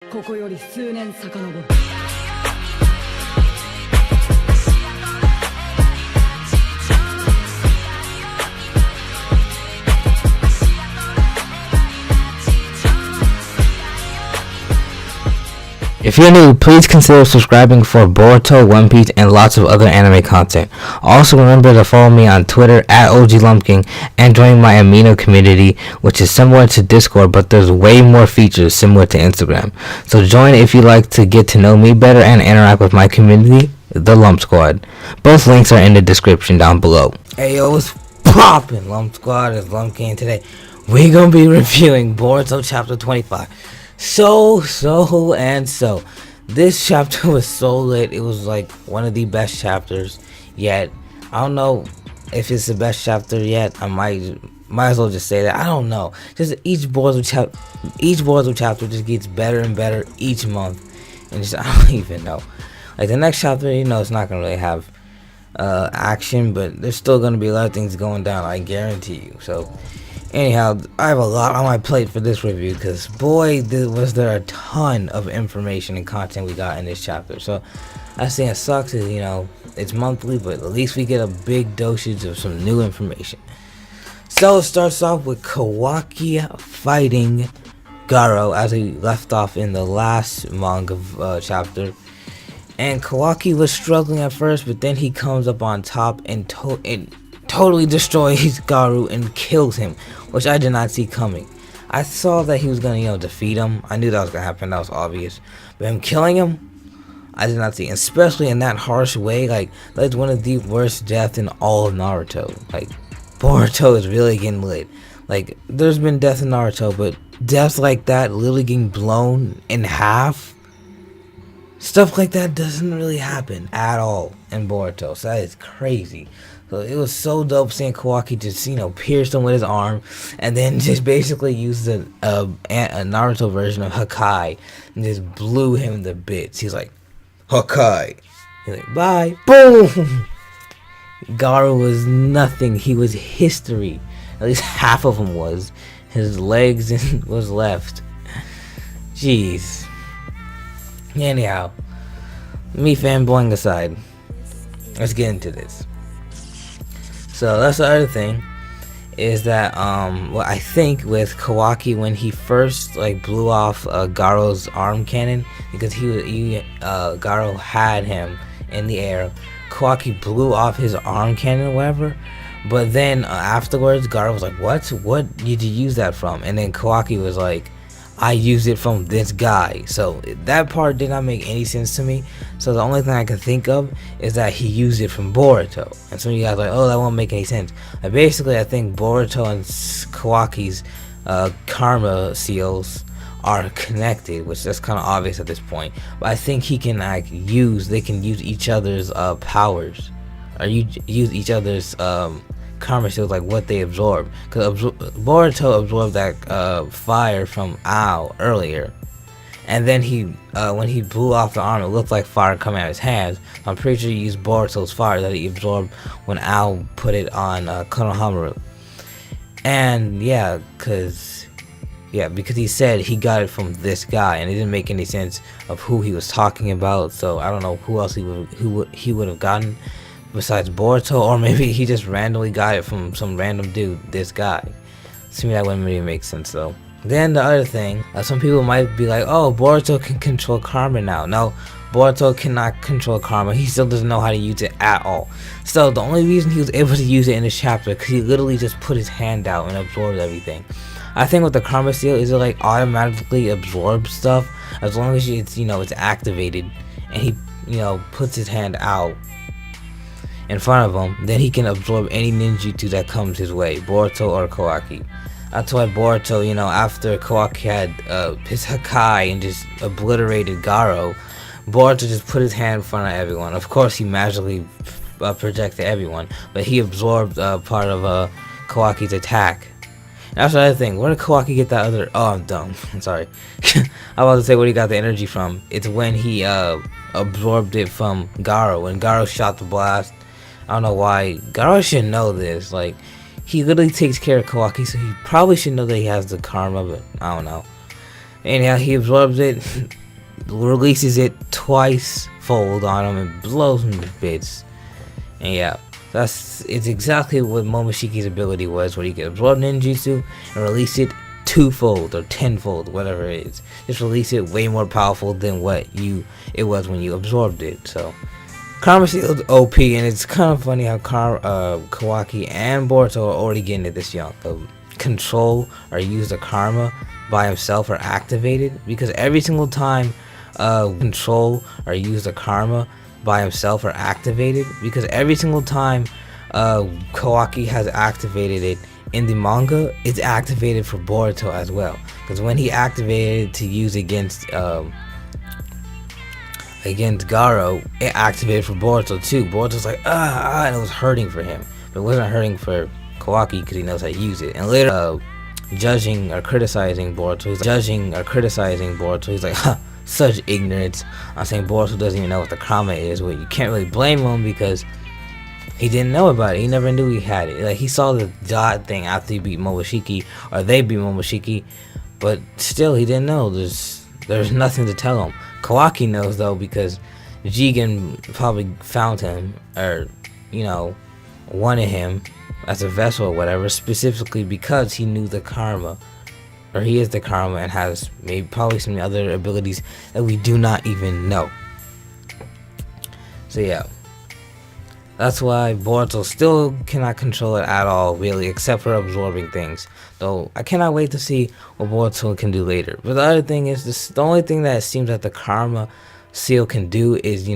ここより数年遡る。If you're new, please consider subscribing for Boruto, One Piece, and lots of other anime content. Also remember to follow me on Twitter at OGLumpking and join my Amino community, which is similar to Discord, but there's way more features similar to Instagram. So join if you like to get to know me better and interact with my community, the Lump Squad. Both links are in the description down below. Hey yo, what's poppin'? Lump Squad is Lumpking. Today we're gonna be reviewing Boruto Chapter 25. So, this chapter was so lit. It was like one of the best chapters yet. I don't know if it's the best chapter yet. I might as well just say that. I don't know. Just each Boruto chapter just gets better and better each month, and just I don't even know. Like the next chapter, it's not gonna really have action, but there's still gonna be a lot of things going down. I guarantee you. So. Anyhow, I have a lot on my plate for this review because boy, was there a ton of information and content we got in this chapter. So I think it sucks is it's monthly, but at least we get a big dosage of some new information. So it starts off with Kawaki fighting Garo as he left off in the last manga chapter. And Kawaki was struggling at first, but then he comes up on top and totally destroys Garu and kills him, which I did not see coming. I saw that he was gonna, defeat him. I knew that was gonna happen. That was obvious. But him killing him, I did not see, especially in that harsh way. Like that's one of the worst deaths in all of Naruto. Like Boruto is really getting lit. Like there's been death in Naruto, but deaths like that, literally getting blown in half. Stuff like that doesn't really happen at all in Boruto. So that is crazy. So it was so dope seeing Kawaki just, pierced him with his arm and then just basically used a Naruto version of Hakai and just blew him to bits. He's like, Hakai. He's like, bye. Boom! Garu was nothing. He was history. At least half of him was. His legs was left. Jeez. Anyhow, me fanboying aside, let's get into this. So that's the other thing, is that I think with Kawaki when he first blew off Garo's arm cannon, because Garo had him in the air, Kawaki blew off his arm cannon or whatever. But then afterwards, Garo was like, "What did you use that from?" And then Kawaki was like, I used it from this guy. So that part did not make any sense to me. So the only thing I can think of is that he used it from Boruto. And some of you guys are like, oh, that won't make any sense. Basically, I think Boruto and Kawaki's karma seals are connected, which that's kind of obvious at this point. But I think they can use each other's powers, or use each other's karma seals, like what they absorb. Because Boruto absorbed that fire from Ao earlier, and then when he blew off the arm, it looked like fire coming out of his hands. I'm pretty sure he used Boruto's fire that he absorbed when Ao put it on Konohamaru. And because he said he got it from this guy, and it didn't make any sense of who he was talking about. So I don't know who else he would have gotten besides Boruto, or maybe he just randomly got it from some random dude, this guy. To me, that wouldn't really make sense though. Then the other thing, some people might be like, oh, Boruto can control karma now. No, Boruto cannot control karma. He still doesn't know how to use it at all. So the only reason he was able to use it in this chapter, because he literally just put his hand out and absorbed everything. I think with the karma seal, is it automatically absorbs stuff as long as it's activated, and he puts his hand out in front of him, then he can absorb any ninjutsu that comes his way, Boruto or Kawaki. That's why Boruto, after Kawaki had his Hakai and just obliterated Garo, Boruto just put his hand in front of everyone. Of course, he magically projected everyone, but he absorbed part of Kawaki's attack. And that's the other thing. Where did Kawaki get that other? Oh, I'm dumb. I'm sorry. I was about to say where he got the energy from. It's when he absorbed it from Garo. When Garo shot the blast. I don't know why. Garo should know this. He literally takes care of Kawaki, so he probably should know that he has the karma, but I don't know. Anyhow, he absorbs it, releases it twice fold on him, and blows him to bits. And yeah, it's exactly what Momoshiki's ability was, where you can absorb ninjutsu and release it twofold or tenfold, whatever it is. Just release it way more powerful than what it was when you absorbed it. So Karma Seal is OP, and it's kind of funny how Kawaki and Boruto are already getting it this young. Control or use the karma by himself are activated, because every single time control or use the karma by himself are activated, because every single time Kawaki has activated it in the manga, it's activated for Boruto as well. Because when he activated it to use against Garo, it activated for Boruto too. Boruto's like and it was hurting for him, but it wasn't hurting for Kawaki because he knows how to use it. And later, judging or criticizing Boruto, he's like, huh, such ignorance. I'm saying Boruto doesn't even know what the karma is. Well, you can't really blame him because he didn't know about it. He never knew he had it. Like, he saw the dot thing after he beat Momoshiki, or they beat Momoshiki, but still he didn't know. There's nothing to tell him. Kawaki knows though, because Jigen probably found him, or wanted him as a vessel or whatever, specifically because he knew the karma, or he is the karma, and has maybe probably some other abilities that we do not even know. So yeah, that's why Boruto still cannot control it at all, really, except for absorbing things. Though I cannot wait to see what Boruto can do later. But the other thing is, the only thing that it seems that the Karma Seal can do is,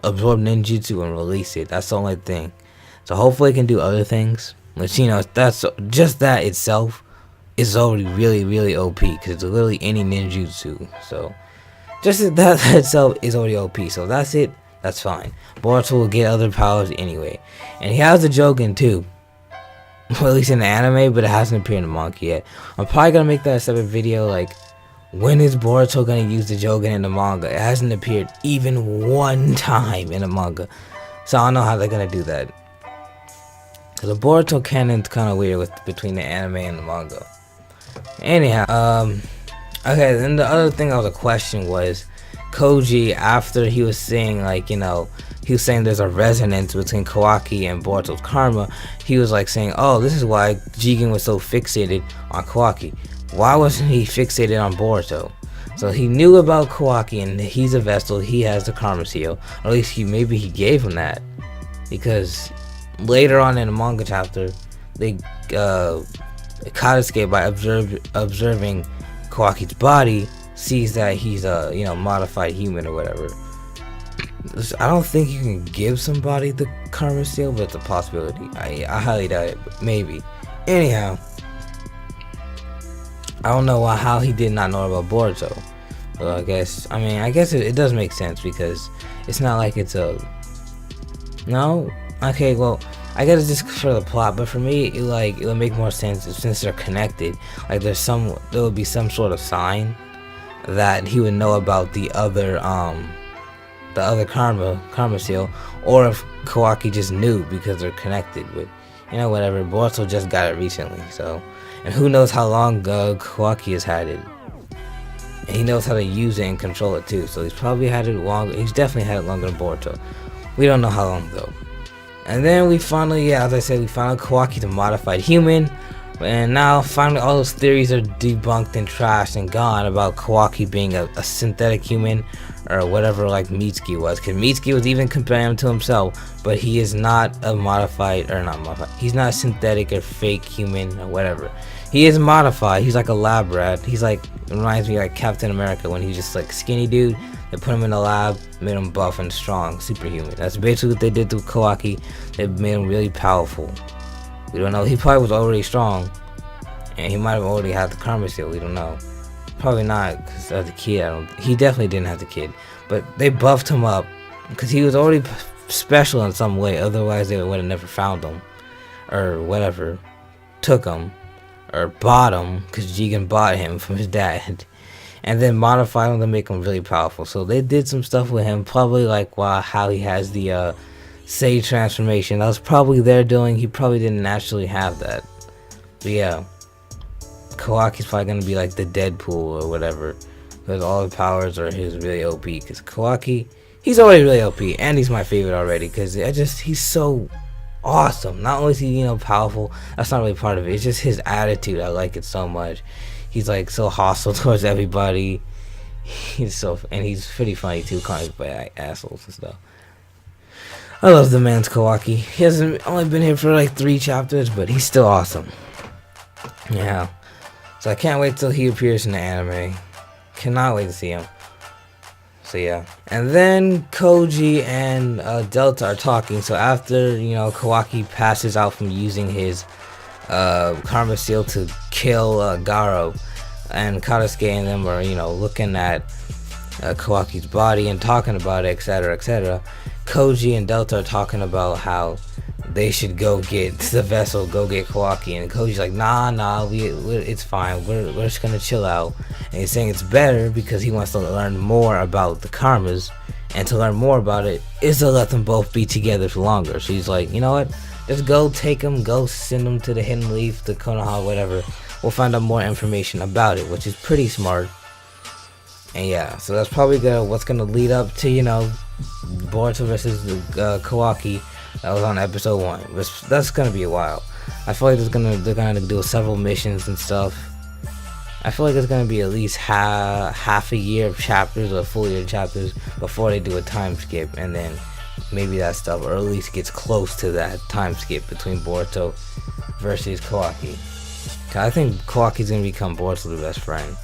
absorb ninjutsu and release it. That's the only thing. So hopefully it can do other things. Which, that's just that itself is already really, really OP, because it's literally any ninjutsu. So just that itself is already OP. So that's it. That's fine. Boruto will get other powers anyway. And he has the Jogan too. Well, at least in the anime, but it hasn't appeared in the manga yet. I'm probably going to make that a separate video, like, when is Boruto going to use the Jogan in the manga? It hasn't appeared even one time in the manga. So I don't know how they're going to do that. Because the Boruto canon's kind of weird between the anime and the manga. Anyhow, okay, then the other thing that was a question was, Koji, after he was saying, like, he was saying there's a resonance between Kawaki and Boruto's karma, he was like saying, oh, this is why Jigen was so fixated on Kawaki. Why wasn't he fixated on Boruto? So he knew about Kawaki, and he's a vessel, he has the karma seal. Or at least maybe he gave him that. Because later on in the manga chapter, they Katasuke, by observing Kawaki's body, sees that he's a modified human or whatever. I don't think you can give somebody the karma seal, but it's a possibility. I highly doubt it, but maybe. Anyhow, I don't know how he did not know about Boruto. But I guess it does make sense, because it's not like it's a no. Okay, well, I guess it's just for the plot, but for me, it'll make more sense since they're connected. Like there would be some sort of sign that he would know about the other karma seal, or if Kawaki just knew because they're connected. But whatever, Boruto just got it recently, so, and who knows how long Kawaki has had it, and he knows how to use it and control it too, so he's probably had it longer. He's definitely had it longer than Boruto. We don't know how long though. And then we finally, as I said, we found Kawaki's a modified human. And now, finally, all those theories are debunked and trashed and gone about Kawaki being a synthetic human, or whatever, like Mitsuki was. Because Mitsuki was even comparing him to himself, but he is not a he's not a synthetic or fake human or whatever. He is modified. He's like a lab rat. It reminds me of like Captain America, when he's just like skinny dude. They put him in the lab, made him buff and strong, superhuman. That's basically what they did to Kawaki. They made him really powerful. We don't know. He probably was already strong, and he might have already had the karma seal. We don't know. Probably not, because as a kid, he definitely didn't have the kid. But they buffed him up because he was already special in some way. Otherwise, they would have never found him, or whatever, took him, or bought him, because Jigen bought him from his dad, and then modified him to make him really powerful. So they did some stuff with him, probably like how he has the Sage transformation. That was probably their doing. He probably didn't naturally have that. But yeah, Kawaki's probably gonna be like the Deadpool or whatever, because all the powers are his really OP. Because Kawaki, he's already really OP, and he's my favorite already. Because he's so awesome. Not only is he powerful, that's not really part of it. It's just his attitude. I like it so much. He's like so hostile towards everybody. And he's pretty funny too, calling by like, assholes and stuff. I love the man's Kawaki. He hasn't only been here for like 3 chapters, but he's still awesome. Yeah. So I can't wait till he appears in the anime. Cannot wait to see him. So yeah. And then Koji and Delta are talking. So after, Kawaki passes out from using his Karma Seal to kill Garo, and Katasuke and them are, looking at Kawaki's body and talking about it, etc., etc. Koji and Delta are talking about how they should go get the vessel, go get Kawaki, and Koji's like, nah, it's fine, we're just gonna chill out. And he's saying it's better because he wants to learn more about the karmas, and to learn more about it is to let them both be together for longer. So he's like, you know what, just go take them, go send them to the Hidden Leaf, the Konoha, whatever. We'll find out more information about it, which is pretty smart. And yeah, so that's probably what's gonna lead up to, Boruto versus Kawaki. That was on episode 1. That's gonna be a while. I feel like they're gonna do several missions and stuff. I feel like it's gonna be at least half a year of chapters or a full year of chapters before they do a time skip, and then maybe that stuff, or at least gets close to that time skip between Boruto versus Kawaki. I think Kawaki's gonna become Boruto's best friend.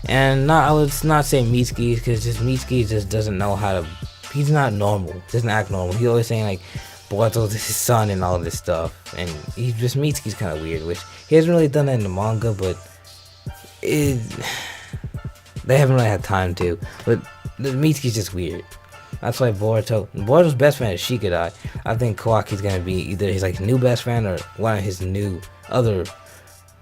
And I would not say Mitsuki, because Mitsuki just doesn't know how to. He's not normal. Doesn't act normal. He's always saying like Boruto's his son and all this stuff. And Mitsuki's kind of weird, which he hasn't really done that in the manga, but they haven't really had time to. But Mitsuki's just weird. That's why Boruto's best friend is Shikadai. I think Kawaki's gonna be either his like new best friend or one of his new other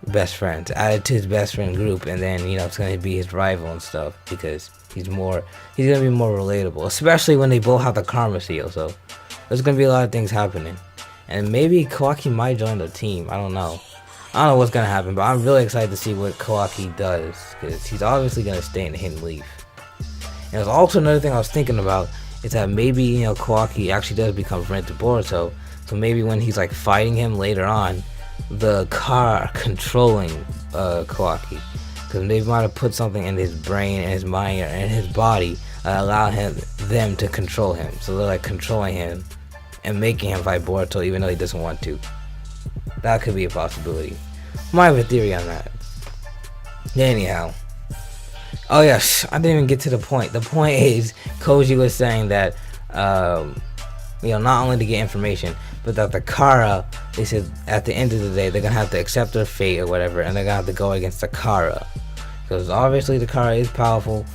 best friends added to his best friend group, and then it's gonna be his rival and stuff, because he's gonna be more relatable, especially when they both have the Karma Seal. So there's gonna be a lot of things happening, and maybe Kawaki might join the team. I don't know what's gonna happen, but I'm really excited to see what Kawaki does, because he's obviously gonna stay in the Hidden Leaf. And there's also another thing I was thinking about, is that maybe Kawaki actually does become friends with Boruto, so maybe when he's like fighting him later on, the car controlling Kawaki, because they might have put something in his brain and his mind and his body that allow them to control him. So they're like controlling him and making him fight Boruto even though he doesn't want to. That could be a possibility. Might have a theory on that. Anyhow, oh yes, I didn't even get to the point. The point is, Koji was saying that not only to get information, but that the Kara, they said at the end of the day, they're gonna have to accept their fate or whatever, and they're gonna have to go against the Kara. Because obviously the Kara is powerful.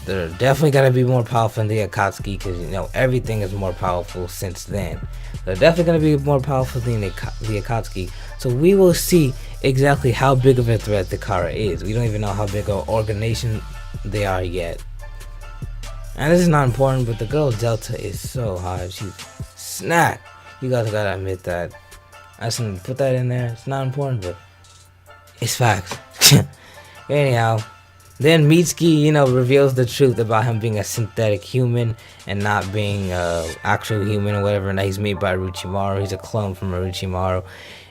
They're definitely gonna be more powerful than the Akatsuki, because everything is more powerful since then. They're definitely gonna be more powerful than the Akatsuki. So we will see exactly how big of a threat the Kara is. We don't even know how big of an organization they are yet. And this is not important, but the girl Delta is so hot. She's snack. You guys gotta admit that. I shouldn't put that in there. It's not important, but it's facts. Anyhow, then Mitsuki, reveals the truth about him being a synthetic human and not being actual human or whatever, and that he's made by Orochimaru. He's a clone from Orochimaru.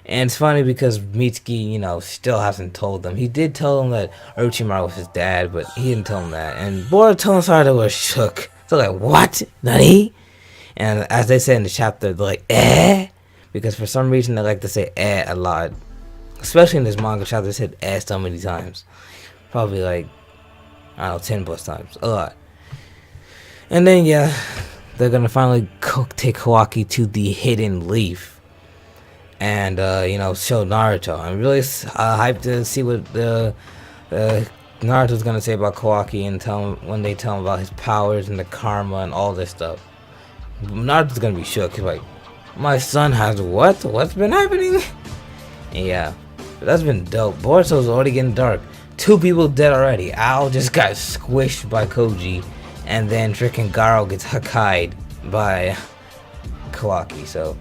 And it's funny because Mitsuki, still hasn't told them. He did tell them that Orochimaru was his dad, but he didn't tell them that. And Boruto and Sarada were shook. So like, what? Nani? And as they said in the chapter, they're like, eh? Because for some reason they like to say eh a lot. Especially in this manga chapter, they said eh so many times. Probably like, I don't know, 10 plus times. A lot. And then, yeah, they're gonna finally take Kawaki to the Hidden Leaf. And, show Naruto. I'm really hyped to see what Naruto's gonna say about Kawaki and when they tell him about his powers and the karma and all this stuff. Naruto's gonna be shook. He's like, my son has what? What's been happening? And yeah, but that's been dope. Boruto's already getting dark. 2 people dead already. Ao just got squished by Koji, and then freaking Garo gets Hakai'd by Kawaki. So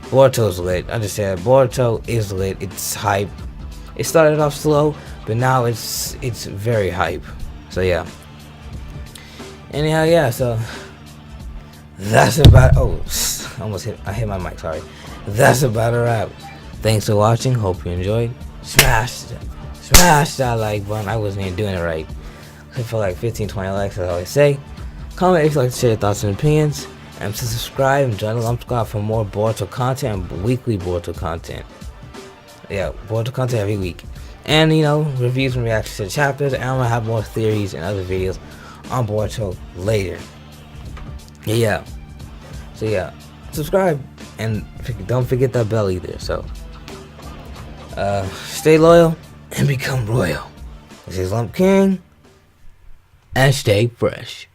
Boruto's lit. I just said Boruto is lit. It's hype. It started off slow, but now it's very hype. So yeah. Anyhow, yeah. So that's about. Oh, I hit my mic. Sorry. That's about a wrap. Thanks for watching. Hope you enjoyed. Smash that like button. I wasn't even doing it right. I feel like 15-20 likes, as I always say. Comment if you'd like to share your thoughts and opinions. And to subscribe and join the Lump Squad for more Boruto content and weekly Boruto content. Yeah, Boruto content every week. And, reviews and reactions to the chapters. And I'm going to have more theories and other videos on Boruto later. Yeah. So, yeah. Subscribe. And don't forget that bell either. So, stay loyal and become royal. This is Lump King. And stay fresh.